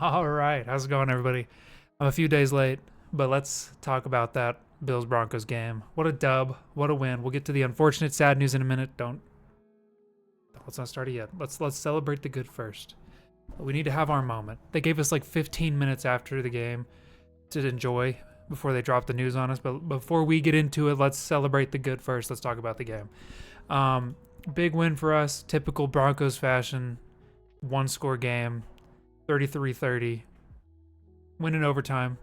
All right, how's it going, everybody? I'm a few days late, but let's talk about that Bills Broncos game. What a dub! What a win! We'll get to the unfortunate, sad news in a minute. Don't let's not start it yet. Let's celebrate the good first. We need to have our moment. They gave us like 15 minutes after the game to enjoy before they dropped the news on us. But before we get into it, let's celebrate the good first. Let's talk about the game. Big win for us, typical Broncos fashion. One score game, 33-30. Win in overtime.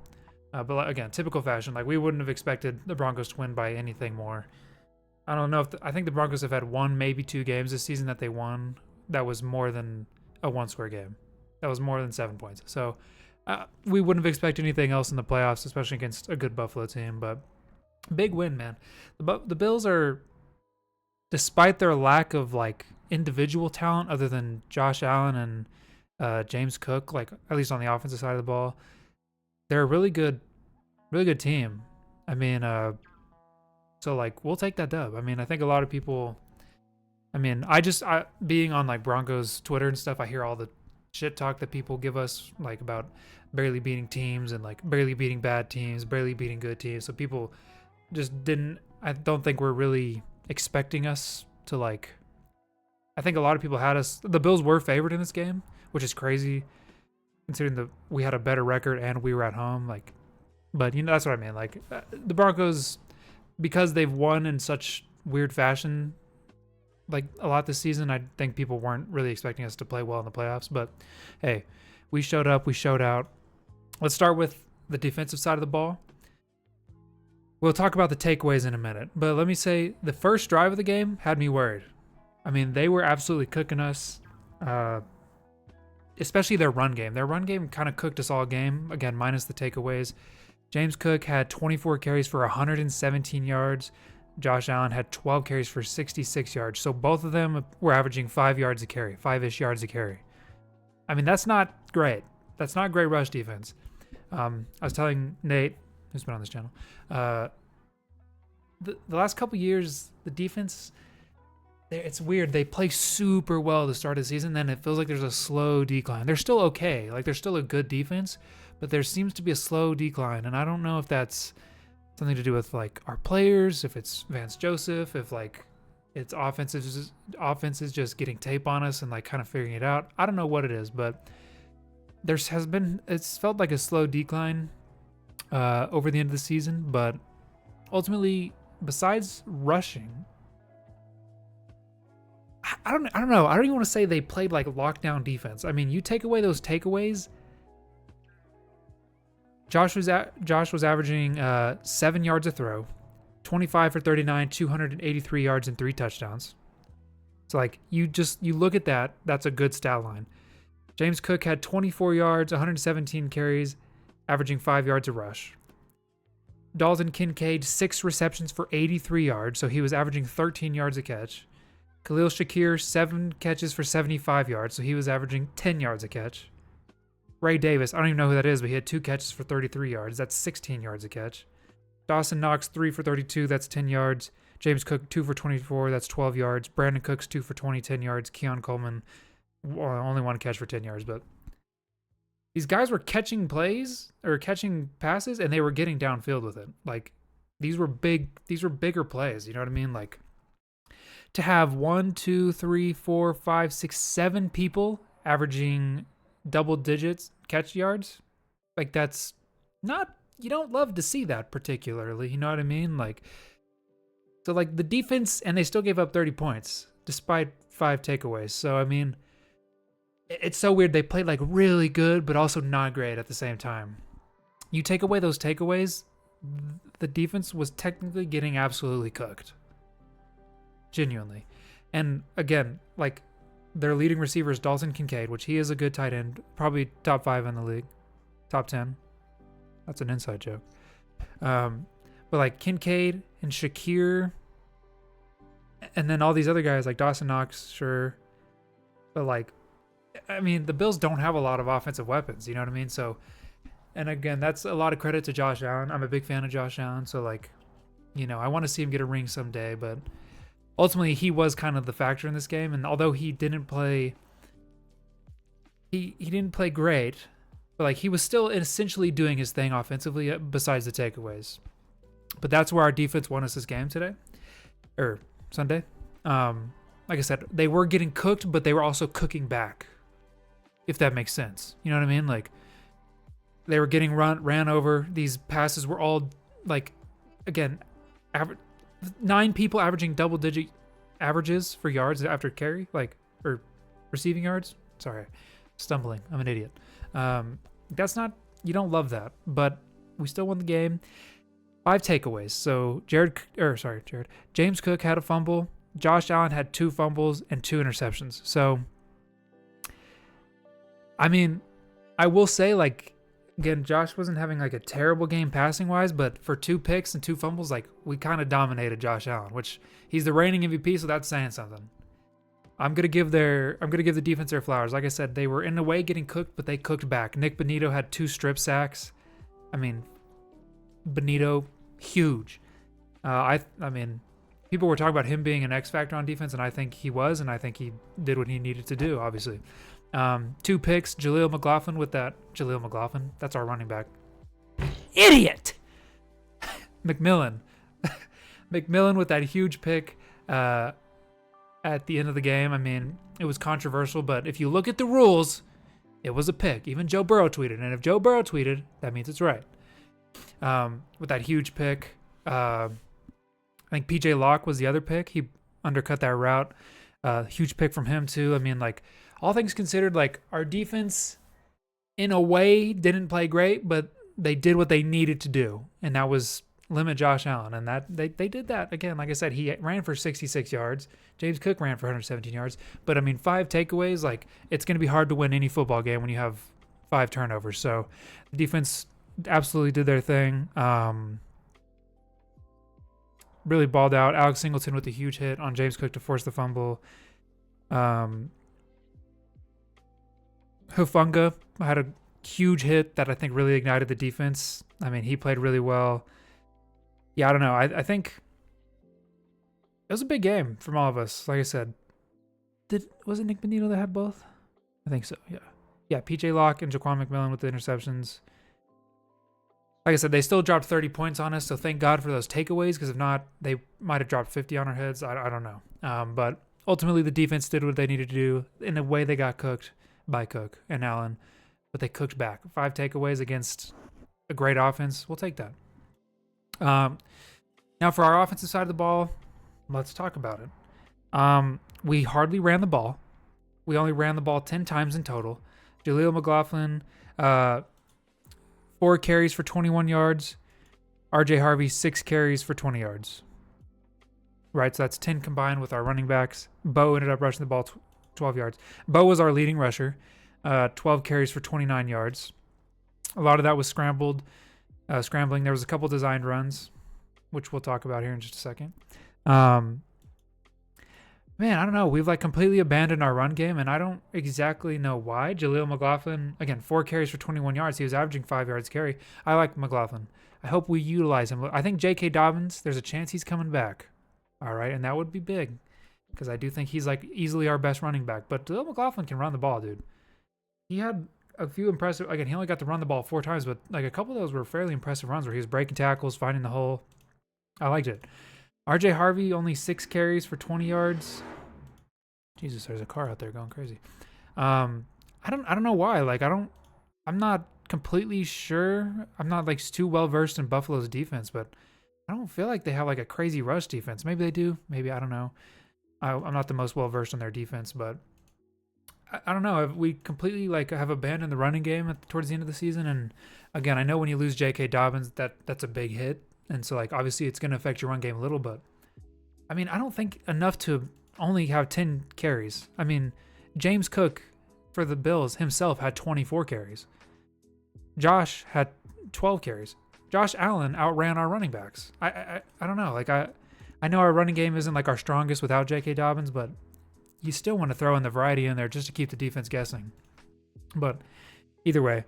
But again, typical fashion. Like, we wouldn't have expected the Broncos to win by anything more. I don't know if I think the Broncos have had one, maybe two games this season that they won that was more than a one-score game. That was more than 7 points. So we wouldn't have expected anything else in the playoffs, especially against a good Buffalo team. But big win, man. The Bills are, despite their lack of like individual talent, other than Josh Allen and James Cook, like at least on the offensive side of the ball, they're a really good team. I mean, so like we'll take that dub. I mean, I think a lot of people. I mean, I being on like Broncos Twitter and stuff, I hear all the shit talk that people give us like about barely beating teams and like barely beating bad teams, barely beating good teams. So people just didn't. I don't think we're really expecting us to like. I think a lot of people had us. The Bills were favored in this game, which is crazy, considering we had a better record and we were at home. Like, but you know that's what I mean. Like the Broncos, because they've won in such weird fashion, like a lot this season, I think people weren't really expecting us to play well in the playoffs. But hey, we showed up, we showed out. Let's start with the defensive side of the ball. We'll talk about the takeaways in a minute, but let me say the first drive of the game had me worried. I mean, they were absolutely cooking us, especially their run game. Their run game kind of cooked us all game, again, minus the takeaways. James Cook had 24 carries for 117 yards. Josh Allen had 12 carries for 66 yards. So both of them were averaging 5 yards a carry, 5-ish yards a carry. I mean, that's not great. That's not great rush defense. I was telling Nate, who's been on this channel, the last couple years, the defense, it's weird. They play super well at the start of the season, then it feels like there's a slow decline. They're still okay. Like, they're still a good defense, but there seems to be a slow decline, and I don't know if that's something to do with like our players, if it's Vance Joseph, if like it's offenses just getting tape on us and like kind of figuring it out. I don't know what it is, but it's felt like a slow decline over the end of the season. But ultimately, besides rushing, I don't know. I don't even want to say they played like lockdown defense. I mean, you take away those takeaways. Josh was averaging 7 yards a throw, 25 for 39, 283 yards and 3 touchdowns. So like you look at that, that's a good stat line. James Cook had 24 yards, 117 carries, averaging 5 yards a rush. Dalton Kincaid, 6 receptions for 83 yards, so he was averaging 13 yards a catch. Khalil Shakir, 7 catches for 75 yards, so he was averaging 10 yards a catch. Ray Davis, I don't even know who that is, but he had 2 catches for 33 yards. That's 16 yards a catch. Dawson Knox, 3 for 32. That's 10 yards. James Cook, 2 for 24. That's 12 yards. Brandon Cooks, 2 for 20, 10 yards. Keon Coleman, only 1 catch for 10 yards. But these guys were catching plays or catching passes, and they were getting downfield with it. Like, these were bigger plays. You know what I mean? Like, to have 1, 2, 3, 4, 5, 6, 7 people averaging double digits catch yards, like that's not, you don't love to see that particularly, you know what I mean? Like, so like the defense, and they still gave up 30 points despite 5 takeaways. So I mean, it's so weird. They played like really good but also not great at the same time. You take away those takeaways, the defense was technically getting absolutely cooked, genuinely. And again, like, their leading receiver is Dalton Kincaid, which he is a good tight end, probably top 5 in the league, top 10. That's an inside joke. But like Kincaid and Shakir, and then all these other guys like Dawson Knox, sure. But like, I mean, the Bills don't have a lot of offensive weapons, you know what I mean? So, and again, that's a lot of credit to Josh Allen. I'm a big fan of Josh Allen, so like, you know, I want to see him get a ring someday, but ultimately, he was kind of the factor in this game, and although he didn't play, he didn't play great, but like he was still essentially doing his thing offensively besides the takeaways. But that's where our defense won us this game today, or Sunday. Like I said, they were getting cooked, but they were also cooking back, if that makes sense. You know what I mean? Like they were getting ran over. These passes were all like, again, 9 people averaging double-digit averages for yards after carry, like, or receiving yards. Sorry, stumbling. I'm an idiot. That's not, you don't love that, but we still won the game. 5 takeaways. So James Cook had a fumble. Josh Allen had 2 fumbles and 2 interceptions. So, I mean, I will say, like, again, Josh wasn't having like a terrible game passing wise, but for 2 picks and 2 fumbles, like we kind of dominated Josh Allen, which he's the reigning MVP, so that's saying something. I'm gonna give the defense their flowers. Like I said, they were in a way getting cooked, but they cooked back. Nick Bonito had 2 strip sacks. I mean, Bonito, huge. I mean, people were talking about him being an X factor on defense, and I think he was, and I think he did what he needed to do. Obviously, 2 picks. Jaleel McLaughlin, that's our running back. Idiot. McMillan with that huge pick at the end of the game. I mean, it was controversial, but if you look at the rules, it was a pick. Even Joe Burrow tweeted, and if Joe Burrow tweeted, that means it's right. With that huge pick, I think PJ Locke was the other pick. He undercut that route. Huge pick from him too. I mean, like, all things considered, like, our defense in a way didn't play great, but they did what they needed to do, and that was limit Josh Allen. And that they did that. Again, like I said, he ran for 66 yards. James Cook ran for 117 yards. But I mean, 5 takeaways, like, it's going to be hard to win any football game when you have 5 turnovers. So the defense absolutely did their thing. Really balled out. Alex Singleton with a huge hit on James Cook to force the fumble. Hufanga had a huge hit that I think really ignited the defense. I mean, he played really well. Yeah, I don't know. I think it was a big game from all of us. Like I said, was it Nick Bonito that had both? I think so, yeah. Yeah, PJ Locke and Jaquan McMillan with the interceptions. Like I said, they still dropped 30 points on us, so thank God for those takeaways, because if not, they might have dropped 50 on our heads. I don't know. But ultimately, the defense did what they needed to do. In a way, they got cooked by Cook and Allen, but they cooked back. 5 takeaways against a great offense. We'll take that. Now, for our offensive side of the ball, let's talk about it. We hardly ran the ball. We only ran the ball 10 times in total. Jaleel McLaughlin, 4 carries for 21 yards. RJ Harvey, 6 carries for 20 yards. Right, so that's 10 combined with our running backs. Bo ended up rushing the ball 12 yards. Bo was our leading rusher, 12 carries for 29 yards. A lot of that was scrambling. There was a couple designed runs, which we'll talk about here in just a second. Man, I don't know. We've like completely abandoned our run game, and I don't exactly know why. Jaleel McLaughlin, again, 4 carries for 21 yards. He was averaging 5 yards carry. I like McLaughlin. I hope we utilize him. I think J.K. Dobbins, there's a chance he's coming back. All right, and that would be big, because I do think he's like easily our best running back. But Jaleel McLaughlin can run the ball, dude. He had a few impressive, again, he only got to run the ball 4 times, but like a couple of those were fairly impressive runs where he was breaking tackles, finding the hole. I liked it. RJ Harvey, only 6 carries for 20 yards. Jesus, there's a car out there going crazy. I don't know why. Like, I'm not completely sure. I'm not like too well versed in Buffalo's defense, but I don't feel like they have like a crazy rush defense. Maybe they do. Maybe, I don't know. I'm not the most well versed in their defense, but I don't know. We completely like have abandoned the running game towards the end of the season. And again, I know when you lose J.K. Dobbins, that's a big hit. And so, like, obviously it's going to affect your run game a little, but I mean, I don't think enough to only have 10 carries. I mean, James Cook for the Bills himself had 24 carries. Josh had 12 carries. Josh Allen outran our running backs. I don't know. Like, I know our running game isn't like our strongest without J.K. Dobbins, but you still want to throw in the variety in there just to keep the defense guessing. But either way,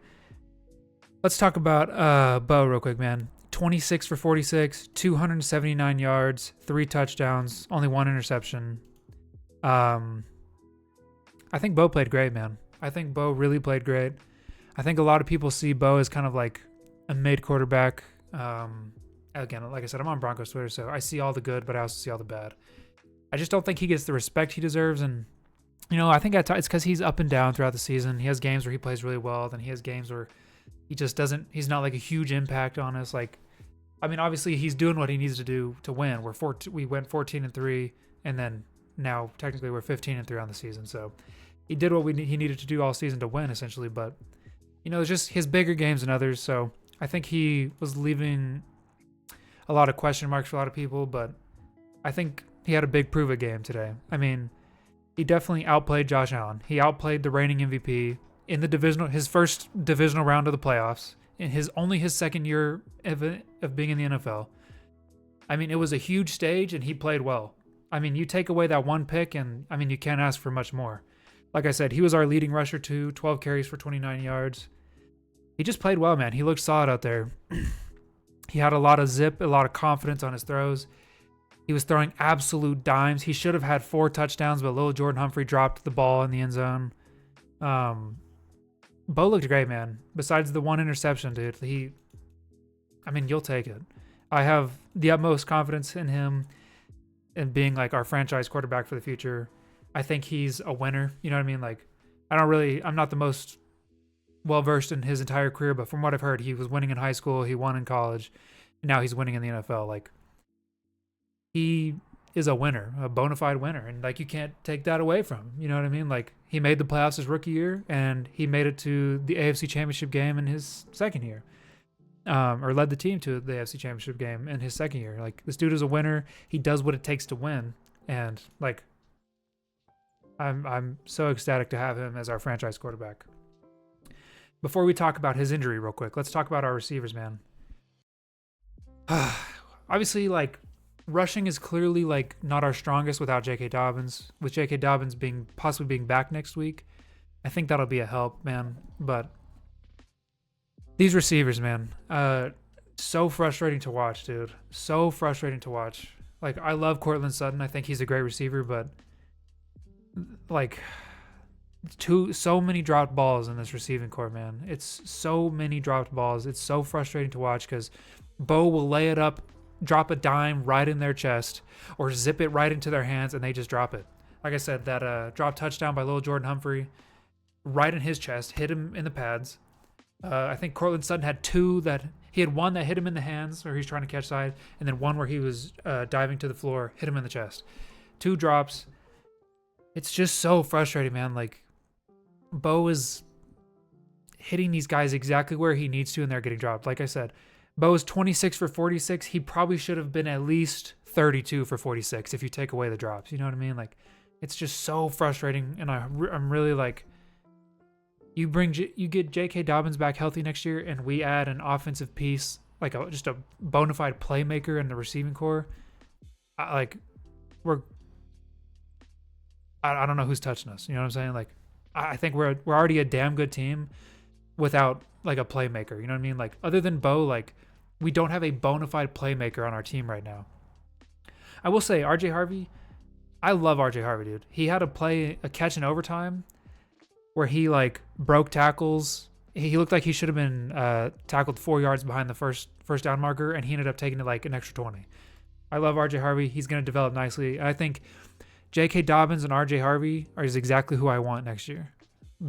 let's talk about Bo real quick, man. 26 for 46, 279 yards, 3 touchdowns, only 1 interception. I think Bo played great, man. I think Bo really played great. I think a lot of people see Bo as kind of like a mid quarterback. Again, like I said, I'm on Broncos Twitter, so I see all the good, but I also see all the bad. I just don't think he gets the respect he deserves. And, I think it's because he's up and down throughout the season. He has games where he plays really well, then he has games where he just doesn't, he's not like a huge impact on us. Like, I mean, obviously he's doing what he needs to do to win. We went 14-3, and then now technically we're 15-3 on the season. So he did what he needed to do all season to win, essentially. But, it's just his bigger games than others. So I think he was leaving a lot of question marks for a lot of people, but I think he had a big prove-it game today. I mean, he definitely outplayed Josh Allen. He outplayed the reigning MVP in his first divisional round of the playoffs, in his second year of being in the NFL. I mean, it was a huge stage, and he played well. I mean, you take away that one pick, and I mean, you can't ask for much more. Like I said, he was our leading rusher too, 12 carries for 29 yards. He just played well, man. He looked solid out there. He had a lot of zip, a lot of confidence on his throws. He was throwing absolute dimes. He should have had 4 touchdowns, but little Jordan Humphrey dropped the ball in the end zone. Bo looked great, man. Besides the one interception, dude, you'll take it. I have the utmost confidence in him and being like our franchise quarterback for the future. I think he's a winner. You know what I mean? Like, I'm not the most well-versed in his entire career, but from what I've heard, he was winning in high school, he won in college, and now he's winning in the NFL. Like, he is a winner, a bona fide winner, and like, you can't take that away from him. You know what I mean? Like, he made the playoffs his rookie year, and he made it to the AFC Championship game in his second year. Or led the team to the AFC Championship game in his second year. Like, this dude is a winner. He does what it takes to win, and like, I'm so ecstatic to have him as our franchise quarterback. Before we talk about his injury real quick, let's talk about our receivers, man. Obviously, like, rushing is clearly like not our strongest without J.K. Dobbins. With J.K. Dobbins possibly being back next week, I think that'll be a help, man. But these receivers, man, so frustrating to watch, dude. So frustrating to watch. Like, I love Courtland Sutton. I think he's a great receiver, but like, so many dropped balls in this receiving core, man. It's so many dropped balls. It's so frustrating to watch because Bo will lay it up, drop a dime right in their chest, or zip it right into their hands, and they just drop it. Like I said, that drop touchdown by little Jordan Humphrey, right in his chest, hit him in the pads. I think Courtland Sutton had he had one that hit him in the hands, or he's trying to catch side, and then one where he was diving to the floor, hit him in the chest. 2 drops. It's just so frustrating, man. Like, Bo is hitting these guys exactly where he needs to, and they're getting dropped. Like I said, Bo is 26 for 46. He probably should have been at least 32 for 46 if you take away the drops. You know what I mean? Like, it's just so frustrating, and I'm really like, you get J.K. Dobbins back healthy next year, and we add an offensive piece, like just a bona fide playmaker in the receiving core. I don't know who's touching us. You know what I'm saying? Like, I think we're already a damn good team without like a playmaker. You know what I mean? Like, other than Bo, like, we don't have a bona fide playmaker on our team right now. I will say, RJ Harvey, I love RJ Harvey, dude. He had a catch in overtime where he like broke tackles. He looked like he should have been tackled 4 yards behind the first down marker, and he ended up taking it like an extra 20. I love RJ Harvey. He's going to develop nicely. I think J.K. Dobbins and RJ Harvey is exactly who I want next year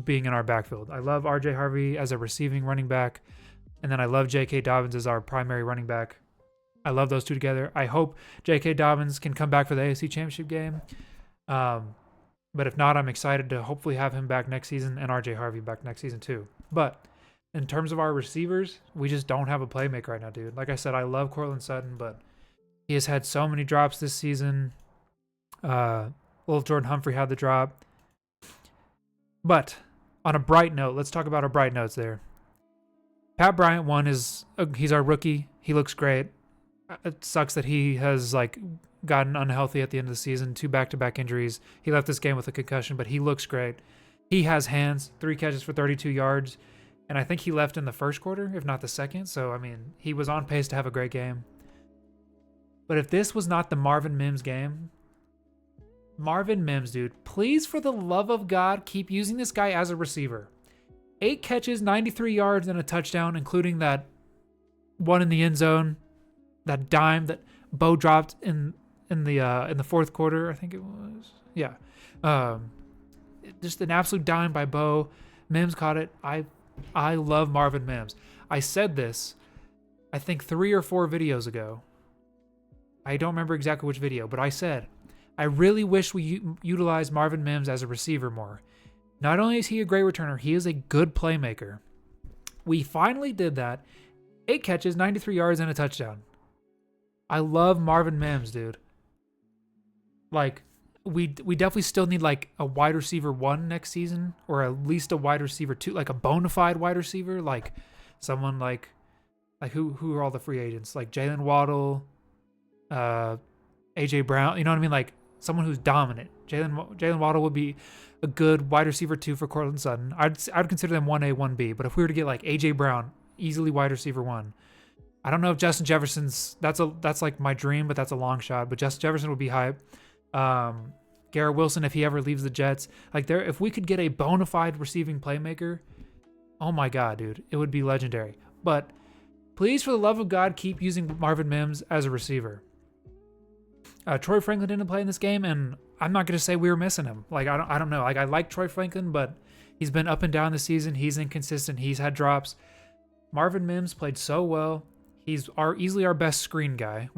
being in our backfield. I love RJ Harvey as a receiving running back, and then I love J.K. Dobbins as our primary running back. I love those two together. I hope J.K. Dobbins can come back for the AFC Championship game. But if not, I'm excited to hopefully have him back next season and RJ Harvey back next season too. But in terms of our receivers, we just don't have a playmaker right now, dude. Like I said, I love Courtland Sutton, but he has had so many drops this season. Little Jordan Humphrey had the drop. But on a bright note, let's talk about our bright notes there. Pat Bryant he's our rookie. He looks great. It sucks that he has like gotten unhealthy at the end of the season, 2 back-to-back injuries. He left this game with a concussion, but he looks great. He has hands, 3 catches for 32 yards, and I think he left in the first quarter, if not the second. So, I mean, he was on pace to have a great game. But if this was not the Marvin Mims game, Marvin Mims, dude, please, for the love of God, keep using this guy as a receiver. 8 catches, 93 yards, and a touchdown, including that one in the end zone, that dime that Bo dropped in the fourth quarter, I think it was. Yeah. Just an absolute dime by Bo. Mims caught it. I love Marvin Mims. I said this, I think 3 or 4 videos ago. I don't remember exactly which video, but I said, I really wish we utilize Marvin Mims as a receiver more. Not only is he a great returner, he is a good playmaker. We finally did that. 8 catches, 93 yards, and a touchdown. I love Marvin Mims, dude. Like, we definitely still need like a wide receiver 1 next season, or at least a wide receiver 2, like a bona fide wide receiver, like someone like who are all the free agents? Like Jalen Waddle, AJ Brown, you know what I mean? Like someone who's dominant. Jalen Waddle would be a good wide receiver 2 for Cortland Sutton. I'd consider them 1A, 1B, but if we were to get like AJ Brown, easily wide receiver 1. I don't know if Justin Jefferson's, that's like my dream, but that's a long shot, but Justin Jefferson would be hype. Garrett Wilson, if he ever leaves the Jets, like if we could get a bona fide receiving playmaker, oh my God, dude, it would be legendary. But please, for the love of God, keep using Marvin Mims as a receiver. Troy Franklin didn't play in this game, and I'm not going to say we were missing him. Like, I don't know. Like, I like Troy Franklin, but he's been up and down this season. He's inconsistent. He's had drops. Marvin Mims played so well. He's easily our best screen guy,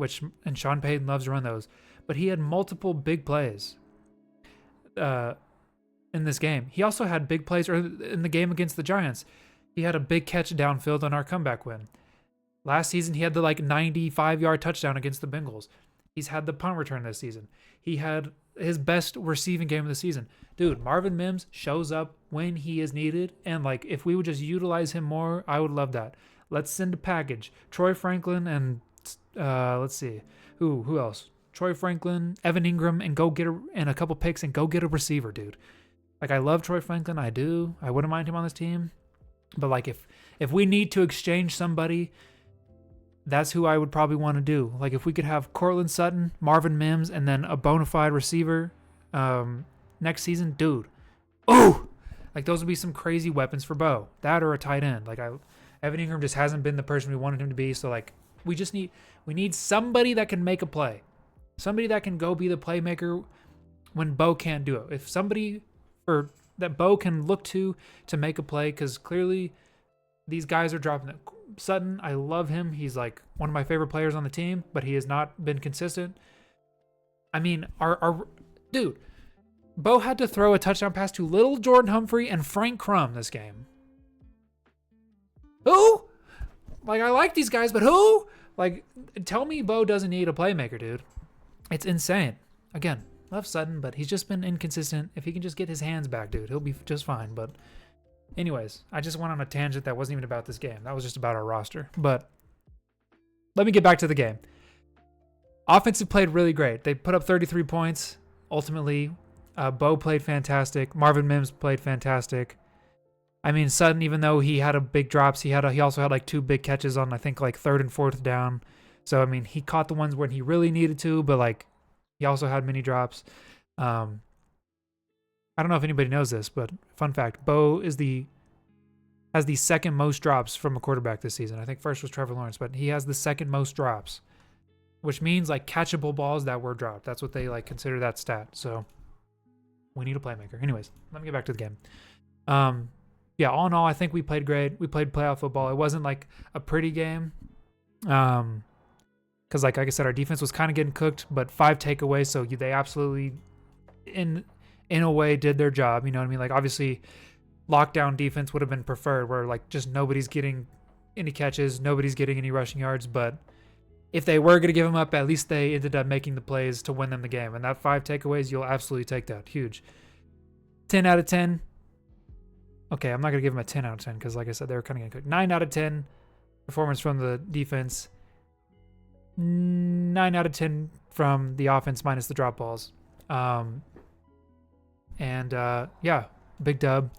and Sean Payton loves to run those. But he had multiple big plays in this game. He also had big plays in the game against the Giants. He had a big catch downfield on our comeback win. Last season, he had the 95-yard touchdown against the Bengals. He's had the punt return this season. He had his best receiving game of the season. Dude, Marvin Mims shows up when he is needed, and if we would just utilize him more, I would love that. Let's send a package. Troy Franklin and let's see. Who else? Troy Franklin, Evan Ingram, and and a couple picks and go get a receiver, dude. I love Troy Franklin, I do. I wouldn't mind him on this team. But if we need to exchange somebody, that's who I would probably want to do. If we could have Cortland Sutton, Marvin Mims, and then a bona fide receiver next season, dude. Ooh! Those would be some crazy weapons for Bo. That or a tight end. Evan Ingram just hasn't been the person we wanted him to be. So we need somebody that can make a play. Somebody that can go be the playmaker when Bo can't do it. If somebody that Bo can look to make a play, because clearly these guys are dropping it. Sutton, I love him. He's one of my favorite players on the team, but he has not been consistent. I mean, our dude, Bo had to throw a touchdown pass to little Jordan Humphrey and Frank Crum this game. Who? I like these guys, but who? Tell me Bo doesn't need a playmaker, dude. It's insane. Again, love Sutton, but he's just been inconsistent. If he can just get his hands back, dude, he'll be just fine. But anyways, I just went on a tangent that wasn't even about this game. That was just about our roster. But let me get back to the game. Offensive played really great. They put up 33 points. Ultimately, Bo played fantastic. Marvin Mims played fantastic. I mean, Sutton, even though he had a big drops, he also had 2 big catches on, I think, 3rd and 4th down. So, I mean, he caught the ones when he really needed to, but he also had many drops. I don't know if anybody knows this, but fun fact, Bo has the second most drops from a quarterback this season. I think first was Trevor Lawrence, but he has the second most drops, which means catchable balls that were dropped. That's what they consider that stat. So we need a playmaker. Anyways, let me get back to the game. Yeah, all in all, I think we played great. We played playoff football. It wasn't a pretty game. Because like I said, our defense was kind of getting cooked, but 5 takeaways, so they absolutely, in a way, did their job. You know what I mean? Obviously, lockdown defense would have been preferred, where just nobody's getting any catches, nobody's getting any rushing yards. But if they were going to give them up, at least they ended up making the plays to win them the game. And that 5 takeaways, you'll absolutely take that. Huge. 10 out of 10. Okay, I'm not going to give them a 10 out of 10 because, like I said, they were kind of getting cooked. 9 out of 10 performance from the defense. 9 out of 10 from the offense minus the drop balls. Yeah, big dub.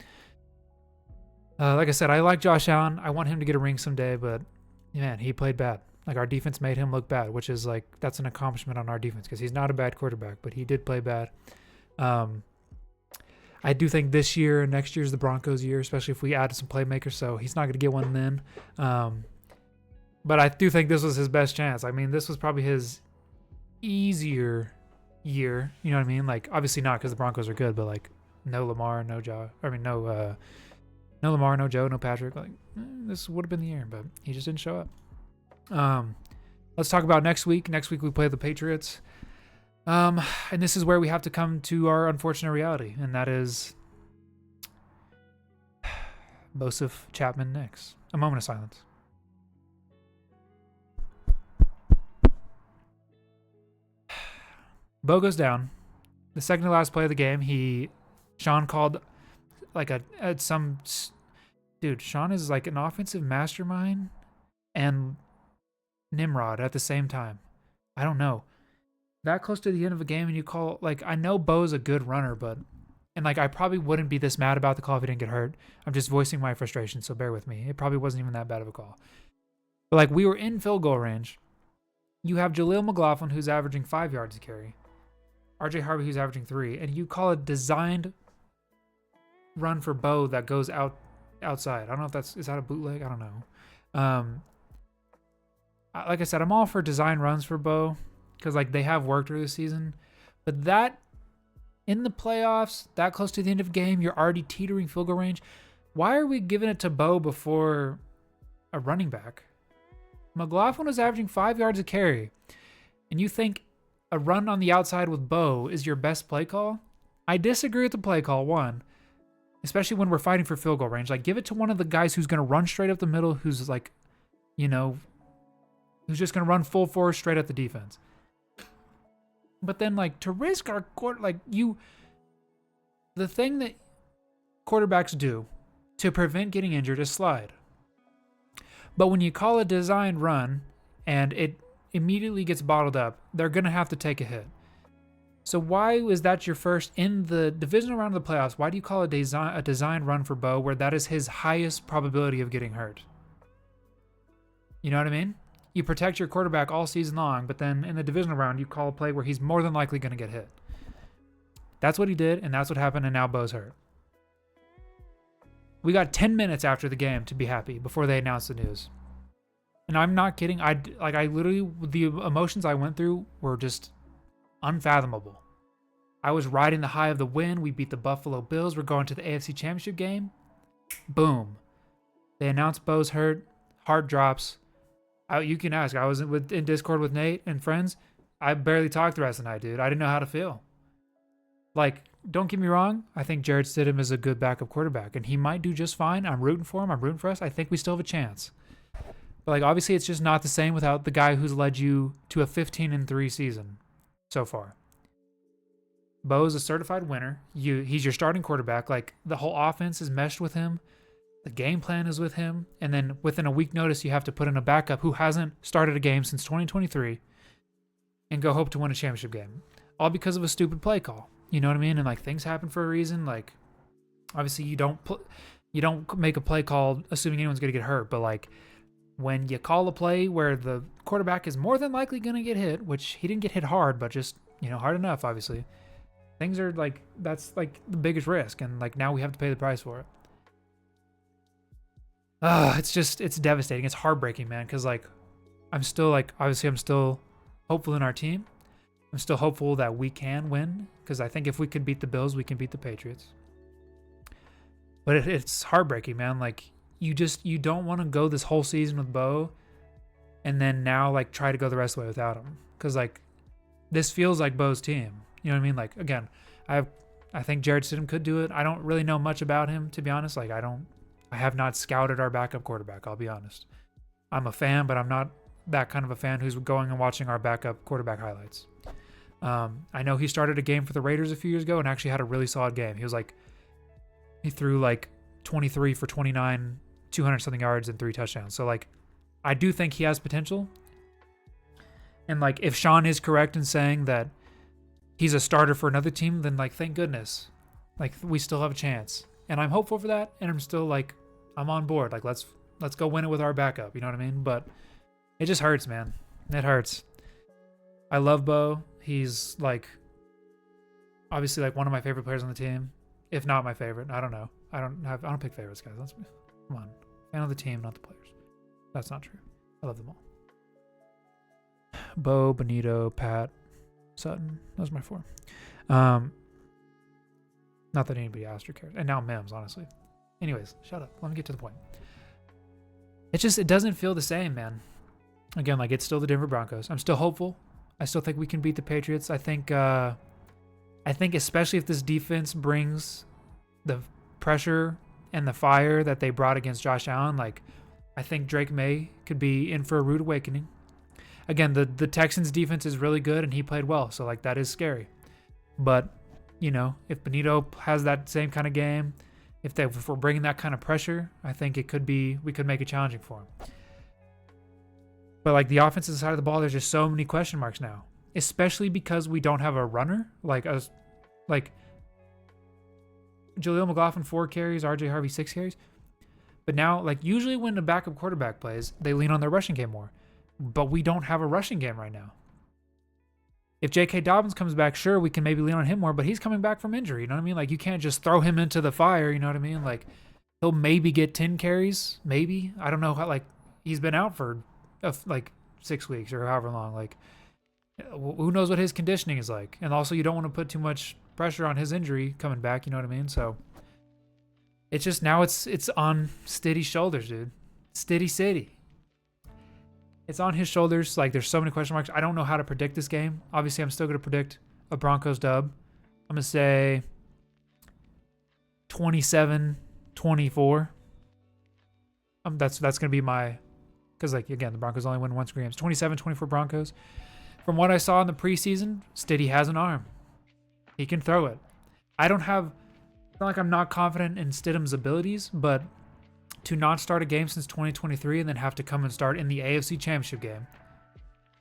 Like I said, I like Josh Allen. I want him to get a ring someday, but man, he played bad. Our defense made him look bad, which is that's an accomplishment on our defense because he's not a bad quarterback, but he did play bad. I I do think this year and next year is the Broncos' year, especially if we add some playmakers. So he's not going to get one then. But I do think this was his best chance. I mean, this was probably his easier year. You know what I mean? Like, obviously not because the Broncos are good, but like no Lamar, no Joe. I mean, no Lamar, no Joe, no Patrick. Like, this would have been the year, but he just didn't show up. Let's talk about next week. Next week we play the Patriots. And this is where we have to come to our unfortunate reality, and that is Boseph, Chapman, Nix. A moment of silence. Bo goes down. The second to last play of the game, Sean called like dude, Sean is like an offensive mastermind and Nimrod at the same time. I don't know. That close to the end of a game and you call, like, I know Bo's a good runner, and like I probably wouldn't be this mad about the call if he didn't get hurt. I'm just voicing my frustration, so bear with me. It probably wasn't even that bad of a call. But like, we were in field goal range. You have Jaleel McLaughlin, who's averaging 5 yards a carry. RJ Harvey, who's averaging 3. And you call a designed run for Bo that goes outside. I don't know if is that a bootleg? I don't know. Like I said, I'm all for design runs for Bo because like they have worked through the season. But that in the playoffs, that close to the end of the game, you're already teetering field goal range. Why are we giving it to Bo before a running back? McLaughlin was averaging 5 yards a carry. And you think a run on the outside with Bo is your best play call? I disagree with the play call, one. Especially when we're fighting for field goal range. Like, give it to one of the guys who's going to run straight up the middle, who's like, you know, who's just going to run full force straight at the defense. But then, like, to risk our the thing that quarterbacks do to prevent getting injured is slide. But when you call a designed run and it immediately gets bottled up, they're going to have to take a hit. So why is that your first in the divisional round of the playoffs? Why do you call a design run for Bo where that is his highest probability of getting hurt? You know what I mean? You protect your quarterback all season long, but then in the divisional round, you call a play where he's more than likely going to get hit. That's what he did, and that's what happened, and now Bo's hurt. We got 10 minutes after the game to be happy before they announced the news. And I'm not kidding. I literally, the emotions I went through were just unfathomable. I was riding the high of the win. We beat the Buffalo Bills. We're going to the AFC Championship game. Boom. They announced Bo's hurt. Heart drops. You can ask. I was in Discord with Nate and friends. I barely talked the rest of the night, dude. I didn't know how to feel. Like, don't get me wrong. I think Jarrett Stidham is a good backup quarterback, and he might do just fine. I'm rooting for him. I'm rooting for us. I think we still have a chance. But, like, obviously, it's just not the same without the guy who's led you to a 15-3 season so far. Bo's a certified winner. He's your starting quarterback. Like, the whole offense is meshed with him. The game plan is with him. And then within a week notice, you have to put in a backup who hasn't started a game since 2023 and go hope to win a championship game. All because of a stupid play call. You know what I mean? And, like, things happen for a reason. Like, obviously, you don't make a play call assuming anyone's going to get hurt. But, like, when you call a play where the quarterback is more than likely going to get hit, which he didn't get hit hard, but just, hard enough, obviously. Things are, like, that's, like, the biggest risk. And, like, now we have to pay the price for it. It's devastating. It's heartbreaking, man. Because, like, I'm still hopeful in our team. I'm still hopeful that we can win. Because I think if we could beat the Bills, we can beat the Patriots. But it's heartbreaking, man. Like, you don't want to go this whole season with Bo and then now, like, try to go the rest of the way without him. Because, like, this feels like Bo's team. You know what I mean? Like, again, I think Jarrett Stidham could do it. I don't really know much about him, to be honest. Like, I have not scouted our backup quarterback, I'll be honest. I'm a fan, but I'm not that kind of a fan who's going and watching our backup quarterback highlights. I know he started a game for the Raiders a few years ago and actually had a really solid game. He threw like 23 for 29, 200-something yards and 3 touchdowns. So, like, I do think he has potential. And, like, if Sean is correct in saying that he's a starter for another team, then, like, thank goodness. Like, we still have a chance. And I'm hopeful for that, and I'm still, like, I'm on board. Like, let's go win it with our backup, you know what I mean? But it just hurts, man. It hurts. I love Bo. He's, like, obviously, like, one of my favorite players on the team. if not my favorite. I don't know. I don't pick favorites, guys. Come on. Fan of the team, not the players. That's not true. I love them all. Bo, Benito, Pat, Sutton. Those are my 4. Not that anybody asked or cares. And now Mims, honestly. Anyways, shut up. Let me get to the point. It doesn't feel the same, man. Again, like, it's still the Denver Broncos. I'm still hopeful. I still think we can beat the Patriots. I think especially if this defense brings the pressure and the fire that they brought against Josh Allen, like, I think Drake May could be in for a rude awakening. Again, the Texans defense is really good and he played well, so like that is scary. But, you know, if Benito has that same kind of game, if we're bringing that kind of pressure, I think we could make it challenging for him. But like the offensive side of the ball, there's just so many question marks now, especially because we don't have a runner like Jaleel McLaughlin 4 carries, RJ Harvey 6 carries. But now, like, usually when a backup quarterback plays, they lean on their rushing game more. But we don't have a rushing game right now. If J.K. Dobbins comes back, sure, we can maybe lean on him more, but he's coming back from injury, you know what I mean? Like, you can't just throw him into the fire, you know what I mean? Like, he'll maybe get 10 carries, maybe. I don't know how, like, he's been out for, like, 6 weeks or however long. Like, who knows what his conditioning is like? And also, you don't want to put too much pressure on his injury coming back, you know what I mean? So, it's just now it's on Stiddy's shoulders, dude. Stiddy. It's on his shoulders. Like, there's so many question marks. I don't know how to predict this game. Obviously, I'm still going to predict a Broncos dub. I'm going to say 27-24. That's going to be my... Because, like, again, the Broncos only win once per game. It's 27-24 Broncos. From what I saw in the preseason, Stiddy has an arm. He can throw it. It's not like I'm not confident in Stidham's abilities, but to not start a game since 2023 and then have to come and start in the AFC Championship game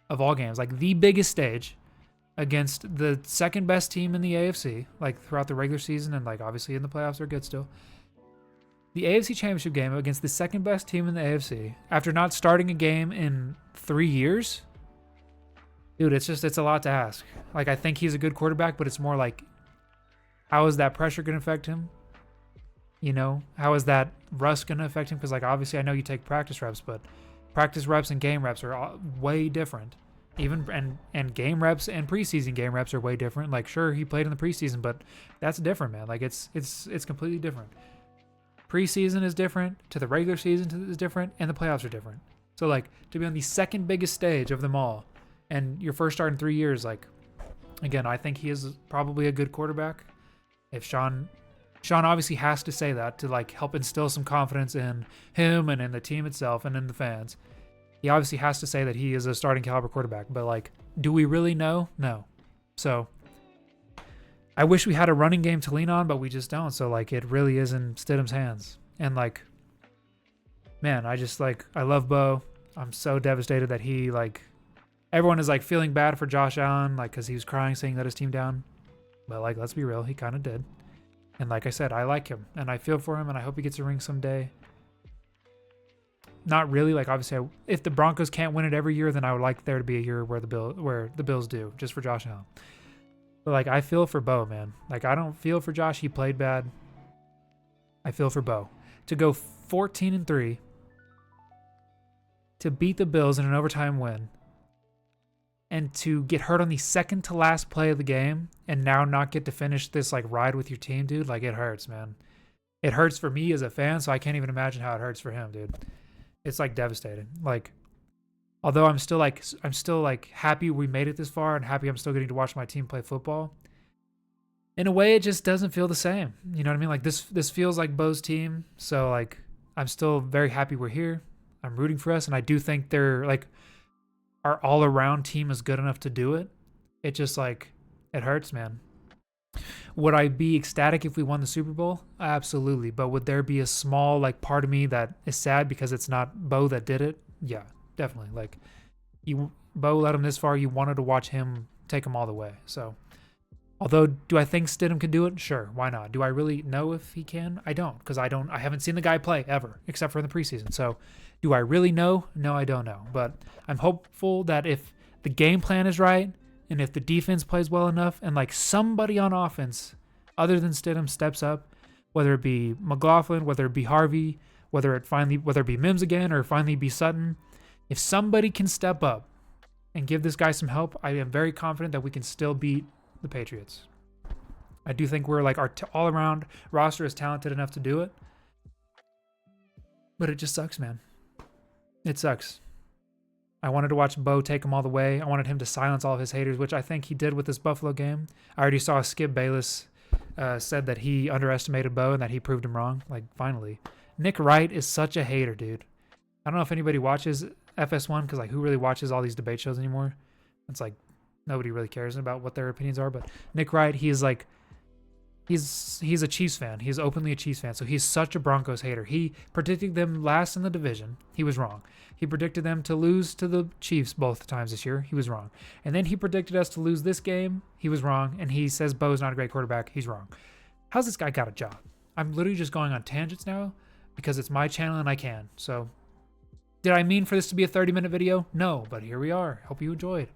of all games, like the biggest stage against the second best team in the AFC, like throughout the regular season and like obviously in the playoffs they're good still. The AFC Championship game against the second best team in the AFC after not starting a game in 3 years, dude, it's a lot to ask. Like, I think he's a good quarterback, but it's more like, how is that pressure going to affect him? You know, how is that rust going to affect him? Because, like, obviously I know you take practice reps, but practice reps and game reps are way different. Even and game reps and preseason game reps are way different. Like, sure, he played in the preseason, but that's different, man. Like, it's completely different. Preseason is different to the regular season is different, and the playoffs are different. So, like, to be on the second biggest stage of them all, and your first start in 3 years, like, again, I think he is probably a good quarterback. If Sean obviously has to say that to like help instill some confidence in him and in the team itself and in the fans. He obviously has to say that he is a starting caliber quarterback, but like, do we really know? No. So I wish we had a running game to lean on, but we just don't. So like, it really is in Stidham's hands. And like, man, I love Bo. I'm so devastated that he everyone is like feeling bad for Josh Allen, like, cause he was crying saying that his team down. But like, let's be real, he kind of did. And like I said, I like him and I feel for him and I hope he gets a ring someday. Not really, like obviously if the Broncos can't win it every year, then I would like there to be a year where the Bills do, just for Josh Allen. But like, I feel for Bo, man. Like, I don't feel for Josh, he played bad. I feel for Bo. To go 14-3, to beat the Bills in an overtime win, and to get hurt on the second to last play of the game and now not get to finish this like ride with your team, dude, like, it hurts, man. It hurts for me as a fan, so I can't even imagine how it hurts for him, dude. It's like devastating. Like, although I'm still happy we made it this far and happy I'm still getting to watch my team play football. In a way, it just doesn't feel the same. You know what I mean? Like, this feels like Bo's team, so like, I'm still very happy we're here. I'm rooting for us, and I do think they're like, our all-around team is good enough to do it. It just like, it hurts, man. Would I be ecstatic if we won the Super Bowl? Absolutely. But would there be a small like part of me that is sad because it's not Bo that did it? Yeah, definitely. Like, Bo led him this far. You wanted to watch him take him all the way. So, although, do I think Stidham can do it? Sure, why not? Do I really know if he can? I don't, because I haven't seen the guy play ever, except for in the preseason. So, do I really know? No, I don't know. But I'm hopeful that if the game plan is right and if the defense plays well enough and like somebody on offense other than Stidham steps up, whether it be McLaughlin, whether it be Harvey, whether it be Mims again, or finally be Sutton, if somebody can step up and give this guy some help, I am very confident that we can still beat the Patriots. I do think we're like our all-around roster is talented enough to do it, but it just sucks, man. It sucks. I wanted to watch Bo take him all the way. I wanted him to silence all of his haters, which I think he did with this Buffalo game. I already saw Skip Bayless said that he underestimated Bo and that he proved him wrong. Like, finally. Nick Wright is such a hater, dude. I don't know if anybody watches FS1 because, like, who really watches all these debate shows anymore? It's like nobody really cares about what their opinions are. But Nick Wright, he's like, he's a Chiefs fan. He's openly a Chiefs fan. So he's such a Broncos hater. He predicted them last in the division. He was wrong. He predicted them to lose to the Chiefs both times this year. He was wrong. And then he predicted us to lose this game. He was wrong. And he says Bo's not a great quarterback. He's wrong. How's this guy got a job? I'm literally just going on tangents now because it's my channel and I can. So did I mean for this to be a 30-minute video? No, but here we are. Hope you enjoyed.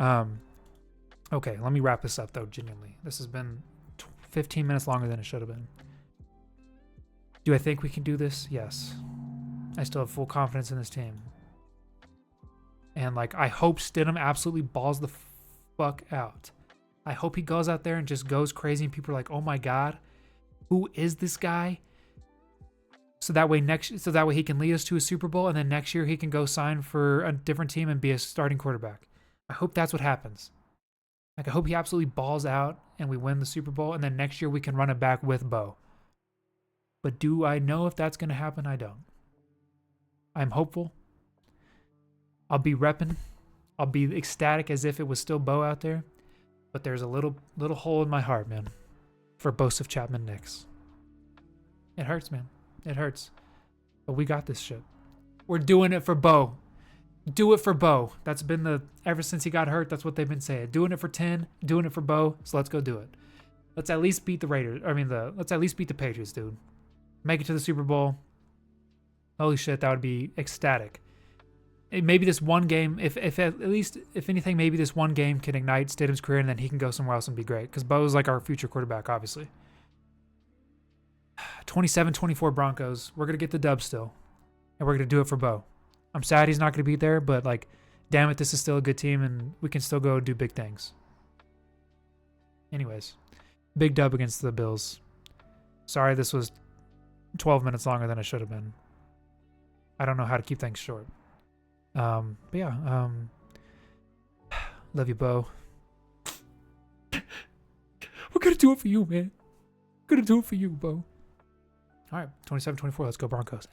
Okay, let me wrap this up though, genuinely. This has been 15 minutes longer than it should have been. Do I think we can do this? Yes. I still have full confidence in this team. And, like, I hope Stidham absolutely balls the fuck out. I hope he goes out there and just goes crazy and people are like, oh my God, who is this guy? So that way he can lead us to a Super Bowl and then next year he can go sign for a different team and be a starting quarterback. I hope that's what happens. Like, I hope he absolutely balls out and we win the Super Bowl and then next year we can run it back with Bo. But do I know if that's going to happen? I don't. I'm hopeful. I'll be repping. I'll be ecstatic as if it was still Bo out there. But there's a little hole in my heart, man, for Boseph Chapman Knicks. It hurts, man. It hurts. But we got this shit. We're doing it for Bo. Do it for Bo. That's been ever since he got hurt, that's what they've been saying. Doing it for 10, doing it for Bo, so let's go do it. Let's at least beat the Raiders. Let's at least beat the Patriots, dude. Make it to the Super Bowl. Holy shit, that would be ecstatic. Maybe this one game, if anything, maybe this one game can ignite Stidham's career and then he can go somewhere else and be great. Because Bo's like our future quarterback, obviously. 27-24 Broncos. We're going to get the dub still. And we're going to do it for Bo. I'm sad he's not going to be there, but, like, damn it, this is still a good team and we can still go do big things. Anyways, big dub against the Bills. Sorry this was 12 minutes longer than it should have been. I don't know how to keep things short. But yeah, love you, Bo. We're gonna do it for you, man. We're gonna do it for you, Bo. All right, 27-24. Let's go Broncos.